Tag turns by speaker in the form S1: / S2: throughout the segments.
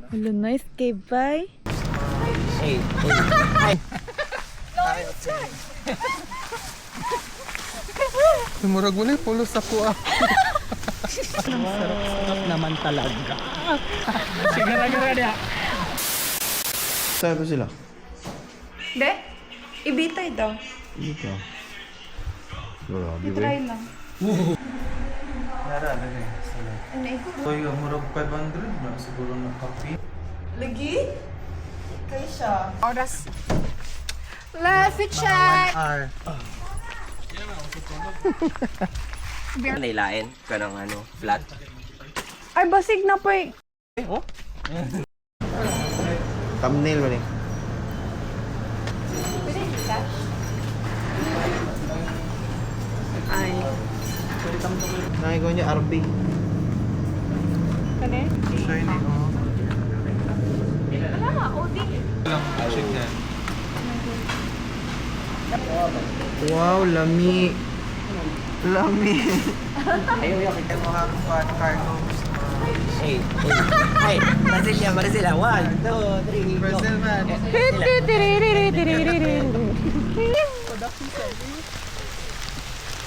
S1: Hello, nice cave bye.
S2: Hey.
S3: Murag mo na pulos ako ah.
S2: Sarap naman talaga.
S4: Sigara-gara dia.
S3: Saan ba sila?
S1: Hindi. Ibitay daw.
S3: Dito. Grabe
S1: I-try lang.
S3: Nara, lagay.
S1: Ano ito?
S3: Uy, murag 500 na siguro ng kape.
S1: Lagi? Kaya siya.
S4: Oras. Left check.
S3: R.
S2: Nailain ka ng ano, flat.
S1: Ay, basig na po eh.
S2: Oh?
S3: Thumbnail ba rin?
S1: Ay.
S3: Nakagawa niya RB.
S1: Kani?
S3: Shiny, oh.
S1: Wala, Odi.
S3: Lang, check yan. Wow, lami. Lami.
S2: Ayaw yung
S3: Ito mga cargo.
S2: Hey. Hey. Maricela. 1, 2, 3, go.
S3: Brazil man.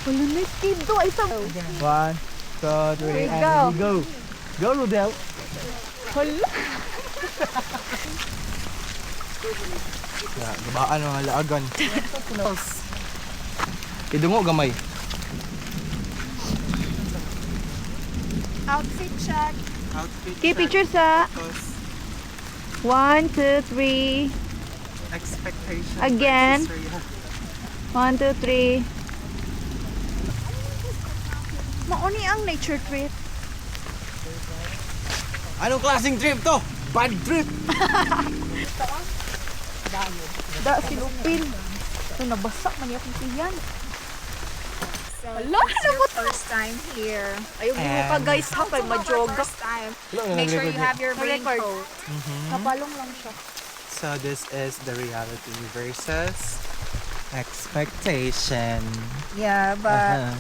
S1: Hello, nice cave daw. Ay,
S3: 1, 2, 3,
S1: and we
S3: go. Go, Rodel.
S1: Hala.
S3: Gabaan mga laagan. Idungo gamay.
S4: Outfit check.
S3: Outfit.
S1: Okay, picture sa 1, 2, 3.
S3: Expectation.
S1: Again. 1, 2, 3. Mauni ang nature trip.
S3: Anong klaseng trip to? Bad trip.
S1: Da, silupin. So, nabasak man yung tiyan.
S4: So,
S1: Hala,
S4: it's your first time here.
S1: Ayaw mo ka guys ha, kay majoga.
S4: First time. Make sure you have your
S1: Record.
S4: raincoat.
S1: Kapalong lang siya.
S3: So this is the reality versus expectation.
S4: Yeah, but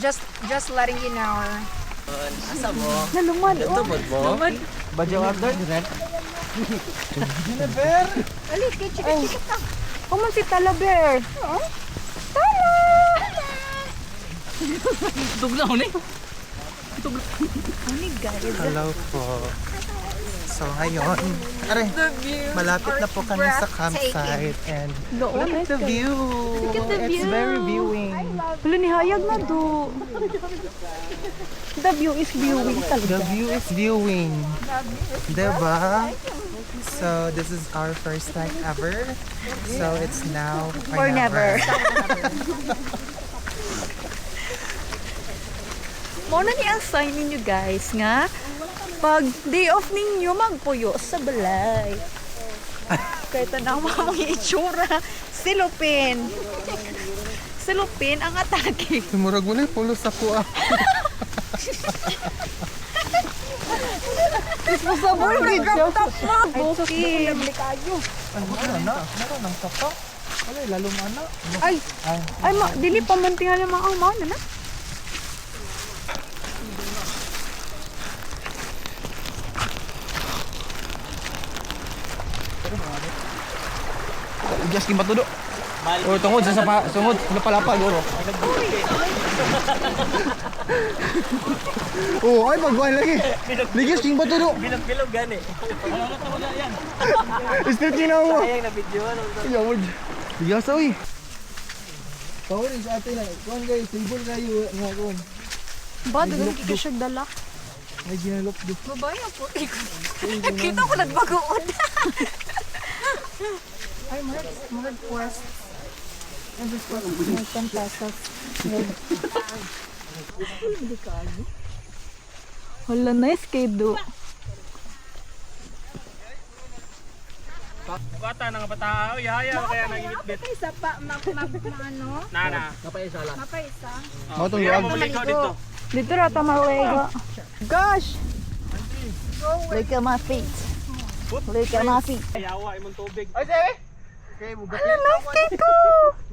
S4: just letting you know.
S2: Asa mo?
S1: Nalumad, oh.
S2: Tubod mo?
S1: Lumad.
S3: Badya order direct.
S1: Ali, chika ka. Kuman si Talaber. Tala!
S2: Tugnaw ni.
S1: Ani guys.
S3: Hello po. So ngayon, malapit na po kami sa campsite and
S1: Look
S3: look at the view.
S1: Look at the
S3: It's
S1: view.
S3: very viewing.
S1: Wala ni hayag na do. The view is viewing
S3: The
S1: talaga.
S3: view is viewing. Diba? So this is our first time ever. So it's now
S1: Or never. Muna ni ang sign ninyo guys nga pag day off ninyo magpuyo sa balay. Kahit tanawa mong itsura, silupin. Silupin ang atake.
S3: Murag mo na pulos ako ah.
S1: Masabol na drop top mo. Okay.
S3: Meron ng sapa. Wala, lalo mana.
S1: Ay, dili pa mantingan naman ang mana na.
S3: Just kimba tudo. Oh, tungod sa sapa, tungod lapalapa guro. Oh, ay pagkuhan lagi. Ligis kimba tudo.
S2: Bilog gani.
S3: Straight na mo.
S2: Sayang na video ano.
S3: Yawod. Ligasa oy. Tawon sa atin na. Kuan guys, table kayo nga kuan.
S1: Ba, dagan kika siya dala.
S3: Ay ginalop do.
S1: Babay po. Kita ko nagbagood.
S4: Ay, Merg Quest. And this was 10 pesos.
S1: Hindi ka ano. Wala na escape do.
S5: Bata nang patao, yaya kaya nagibit-bit.
S4: Isa pa, ano?
S5: Nana.
S4: Mapaisa.
S3: Mo tong
S5: Kaya
S3: luag.
S5: mamaligo dito.
S1: Dito rata mawego. Gosh! Look at my feet. Look at my feet.
S5: Yawa imong tubig.
S3: Ay sige. Okay, mo gapit.
S1: Nice ko!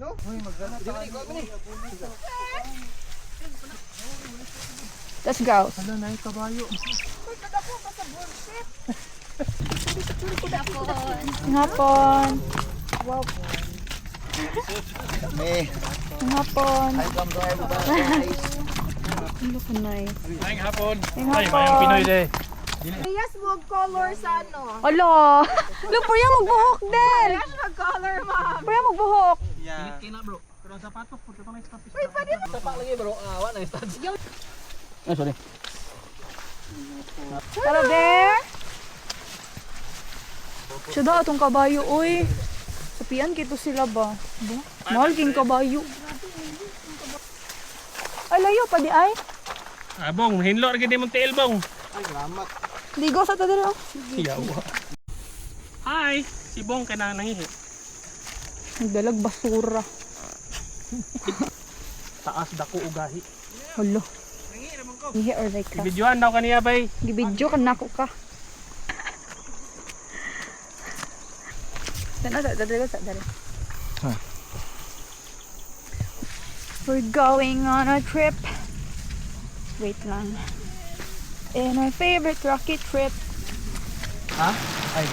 S3: No? Uy, magana ta.
S1: Let's go.
S3: Ano na kabayo?
S1: Hapon.
S3: May
S1: Hapon.
S3: welcome to everybody.
S1: Look nice.
S5: Ayong hapon.
S1: Ayong
S5: Ay,
S1: hapon.
S5: mayang Pinoy de.
S4: Yes, mo color sa ano.
S1: Ala! Look, Priya magbuhok din!
S4: National color, ma'am.
S1: Priya magbuhok!
S3: Yeah.
S5: Kina bro. Pero ang sapatos, pagka pa may stop.
S2: Sapa lagi bro. Wala na yung studs. Ay, sorry.
S1: Hello there! Siya daw itong kabayo, uy. Sapian kito sila ba? Mahal king kabayo. Ay, layo pa di ay.
S5: Abong, hinlo lagi di mong tiil bong.
S1: Ligo sa tadiri, oh.
S5: Yawa. Hi, si Bong ka na nangihi.
S1: Nagdalag basura.
S5: Taas dako ugahi.
S1: Hala. Ihi or like ka.
S5: Ibidyoan daw kaniya bay.
S1: Gibidyo ka nako ka. Sana sa tadiri, sa tadiri. We're going on a trip. Wait lang. In our favorite rocket trip.
S3: Ha? Ay,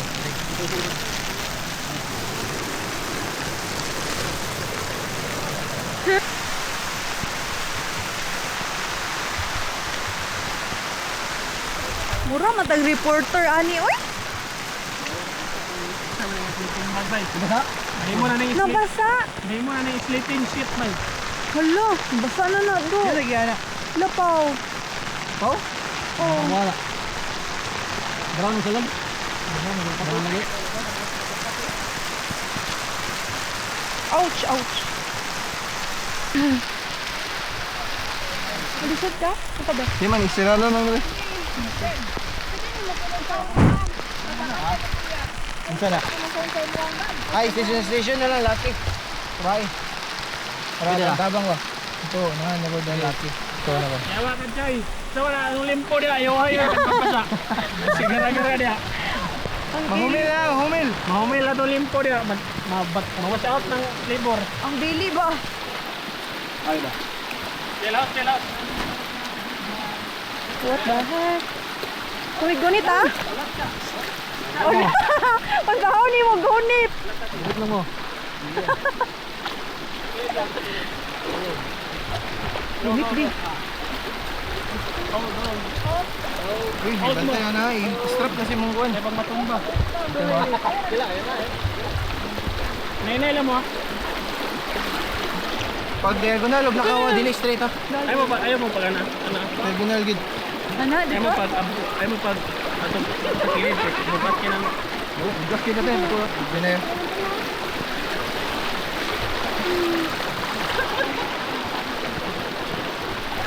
S1: Mura matag reporter ani oy.
S5: Magbay. Hindi mo na na sleep.
S1: Nabasa.
S5: Hindi mo na na sleeping shit bay.
S1: Hala, basa na na do.
S3: lagi ana.
S1: Lapaw.
S3: Oh?
S1: Oh.
S2: Wala. Brown sa lag. Brown lagi.
S1: Ouch, ouch. Malisod ka? Ito ba?
S3: Di man isira na nang rin. Unsa na? Ay, station na lang laki. Bye. Para tabang ko. Ito, na ko dahil laki. Ito na ko.
S5: Yawa ka chay. So wala ang limpo dia. Ayaw ayaw. Pagpasa. Sigara-gara dia.
S3: Mahumil na, mahumil.
S5: Mahumil na to limpo dia. Mawas out ng labor.
S1: Ang bili ba?
S2: Ay ba.
S5: Chill out, chill out.
S1: What the heck? Gunit ah? Ang dahon ni mo gunit.
S2: Gunit lang mo.
S1: Gunit di.
S3: Uy, bantay na. I-strap na si Mungkuan.
S5: Ay pag matumba. Nay-nay lang mo ah.
S3: Pag diagonal, huwag nakawa din straight ha.
S5: Ayaw mo pag ana.
S3: Diagonal gid.
S1: Ano, di
S5: Ayaw mo
S1: ba?
S5: pag ayaw mo pag atong sa kilid. Bukat ka ng
S3: Oh, gas kita tayo. Hindi na yun.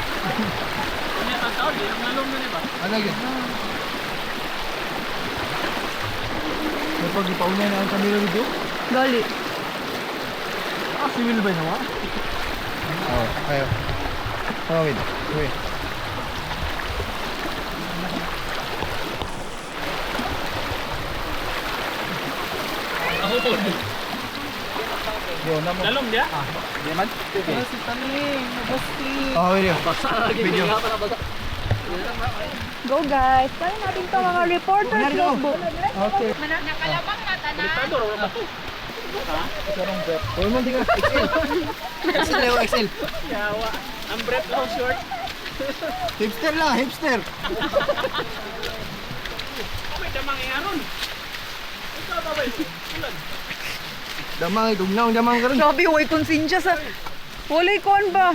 S5: Ano yung tataon? Di lang nalong na niya ba?
S3: Ano yun? May pag-ipaunay na ang kamila dito?
S1: Gali.
S3: Ah, si Will ba naman? Oo, kayo. Oh, wait. Wait.
S5: Ako po.
S3: Yun na mo.
S5: Nalong dia?
S2: Di man.
S3: Si Taling, nabasti. Oh, wait.
S2: Basa lagi.
S3: Video.
S2: Hindi pa basa.
S1: Go guys. Kaya natin to mga reporters
S3: Go.
S1: notebook.
S3: Okay.
S5: Delikado raw ba to?
S3: Huwag mo di ka. XL. XL o XL.
S5: Yawa. Ang breath lang short.
S3: Hipster lang, hipster.
S5: Kami damang iaron. Ikaw ba ba? Ulan.
S3: Damang, itugnaw, damang ka rin.
S1: Grabe, way konsensya sa... Walay kon ba?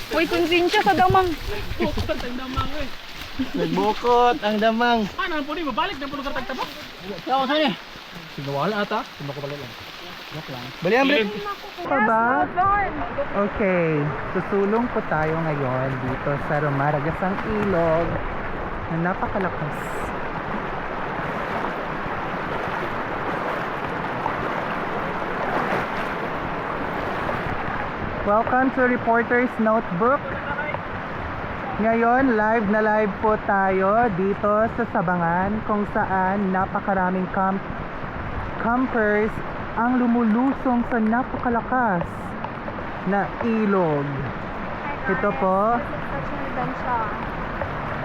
S1: Way konsensya sa damang.
S5: Bukod ang damang eh.
S3: Nagbukot ang damang.
S5: Ano po ni babalik na puno ka tagtabak?
S2: Yawa sa ni. Sinawala ata. Hindi ko pala lang.
S3: Bali ang break. ba? Okay, susulong po tayo ngayon dito sa Rumaragasang Ilog na napakalakas. Welcome to Reporter's Notebook. Ngayon, live na live po tayo dito sa Sabangan kung saan napakaraming campers ang lumulusong sa napakalakas na ilog. Ito po.
S4: Such an adventure.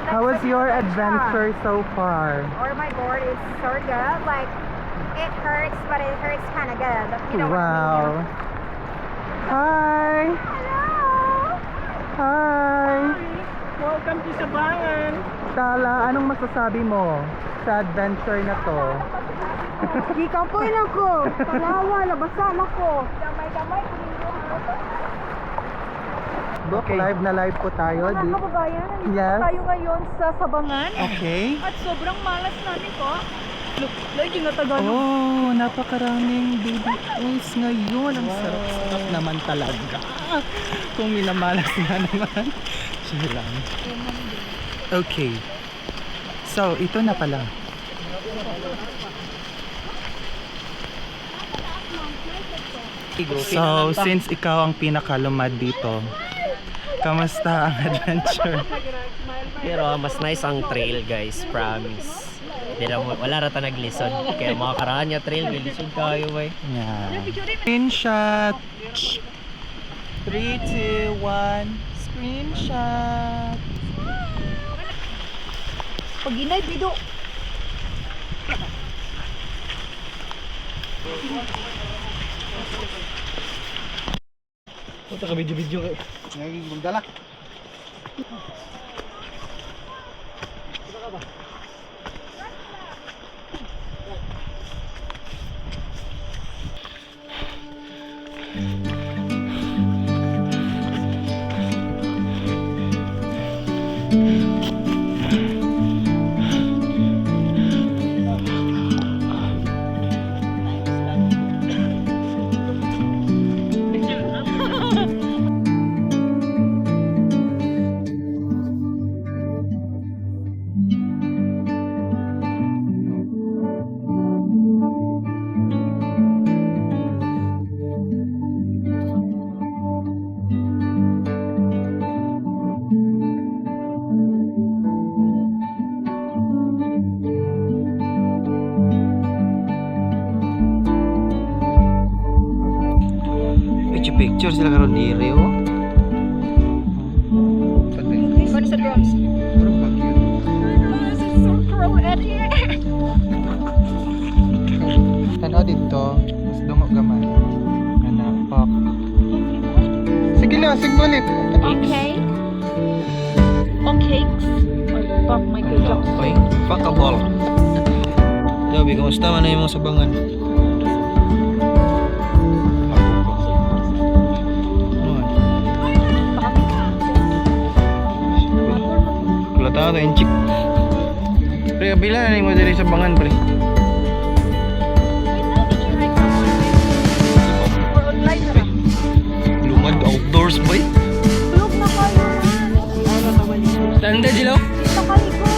S3: How was your adventure so far?
S4: Or my board is so good. Like, it hurts, but it hurts kind of good. You know
S3: Wow.
S4: what
S3: Hi!
S4: I mean? Hello!
S3: Hi!
S5: Welcome to Sabangan.
S3: Tala, anong masasabi mo sa adventure na to?
S4: Gikampoy na ko. Palawa, labasan ako. Gamay-gamay.
S3: Book, live na live po tayo.
S1: Mga kababayan, nandito
S3: Yes.
S1: tayo ngayon sa Sabangan.
S3: Okay.
S1: At sobrang malas namin ko. Look, lagi nga Tagalog.
S3: Oh, napakaraming baby oils ngayon. Ang sarap-sarap naman talaga. Kung minamalas nga naman. Sige lang. Okay. So, ito na pala. So, since ikaw ang pinakalumad dito, kamusta ang adventure?
S6: Pero mas nice ang trail guys, promise. Wala rata naglisod. Kaya mga karaan niya trail, gilisod kayo bay.
S3: Yeah. Screenshot. 3, 2, 1. Screenshot.
S1: Pag inay, bido.
S2: Punta ka video-video kayo.
S3: Magdala.
S2: Picture sila karon diri oh.
S1: Ano sa drums? So pro Eddie.
S3: Tanaw dito, mas dungo gamay. Ana, pak. Sige na, sige balik.
S1: Okay. Okay. Pop Michael Jackson.
S2: Oy, pakabol. Sabi, kamusta man na yung mga Sabangan? Kulata ka inchik. Pre, bila na yung madali Sabangan pre.
S1: We're online na lang.
S2: Lumad outdoors boy.
S1: Tulog na kayo man.
S2: Tanda sila.
S1: Dito kayo ko.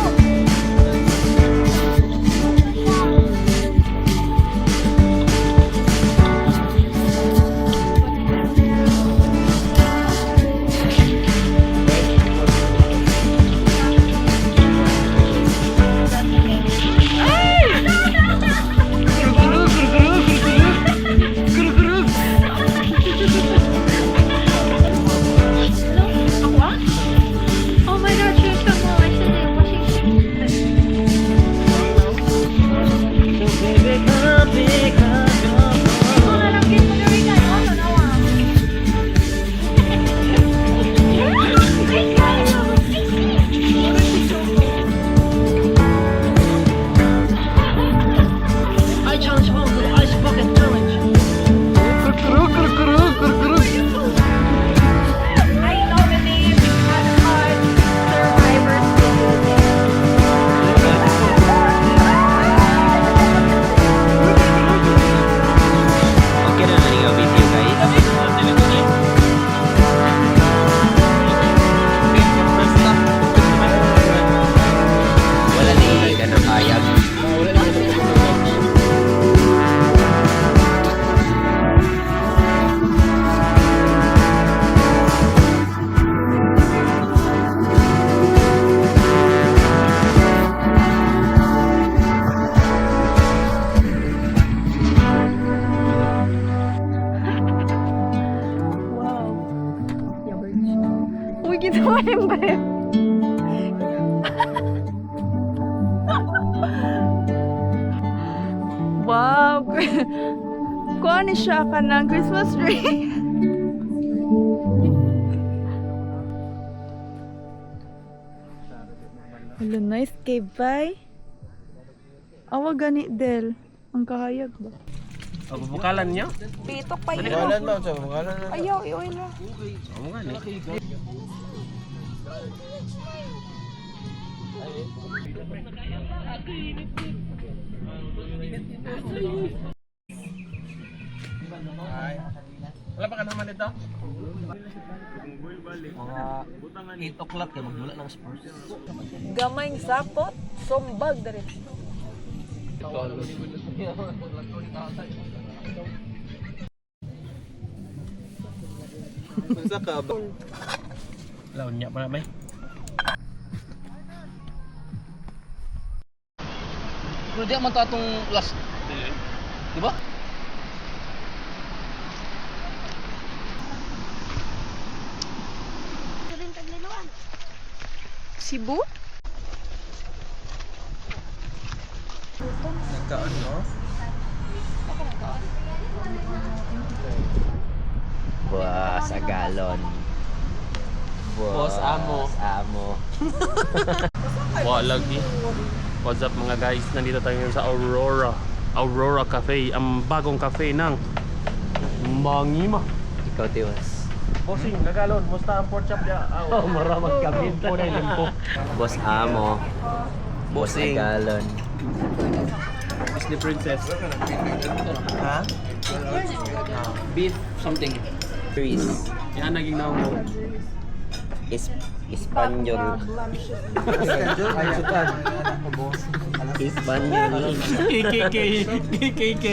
S1: Kuha ni siya ka ng Christmas tree. Hello, nice cave bay. Awa gani Del. Ang kahayag ba?
S5: Bukalan niya?
S1: Pitok pa yun.
S2: Pangalan ba? Sa pangalan na.
S1: Ayaw, iuwi na.
S5: Oo nga ni. Wala pa ka naman ito?
S6: Mga 8 o'clock ya magdula ng sports.
S1: Gamayng sapot, sombag dere.
S3: Sa ka ba?
S5: Laon niya pa na may.
S6: Pero di man tatong last. Di ba?
S1: Cebu?
S3: Nagkaan no?
S6: Boss, a galon.
S5: Boss Amo.
S6: Amo.
S5: Wala lagi. What's up mga guys? Nandito tayo ngayon sa Aurora Cafe. Ang bagong cafe ng Mangima.
S6: Ikaw tiwas.
S5: Bossing, nagalon. Musta ang pork chop niya?
S6: Oh, maramag kami.
S5: Po na limpo.
S6: Boss Amo. Boss a galon.
S5: Disney Princess.
S3: Ha?
S5: Beef something.
S6: Trees.
S5: Yan naging naong mo.
S6: Espanyol.
S3: Schedule ay sukan.
S6: Espanyol.
S5: KKK.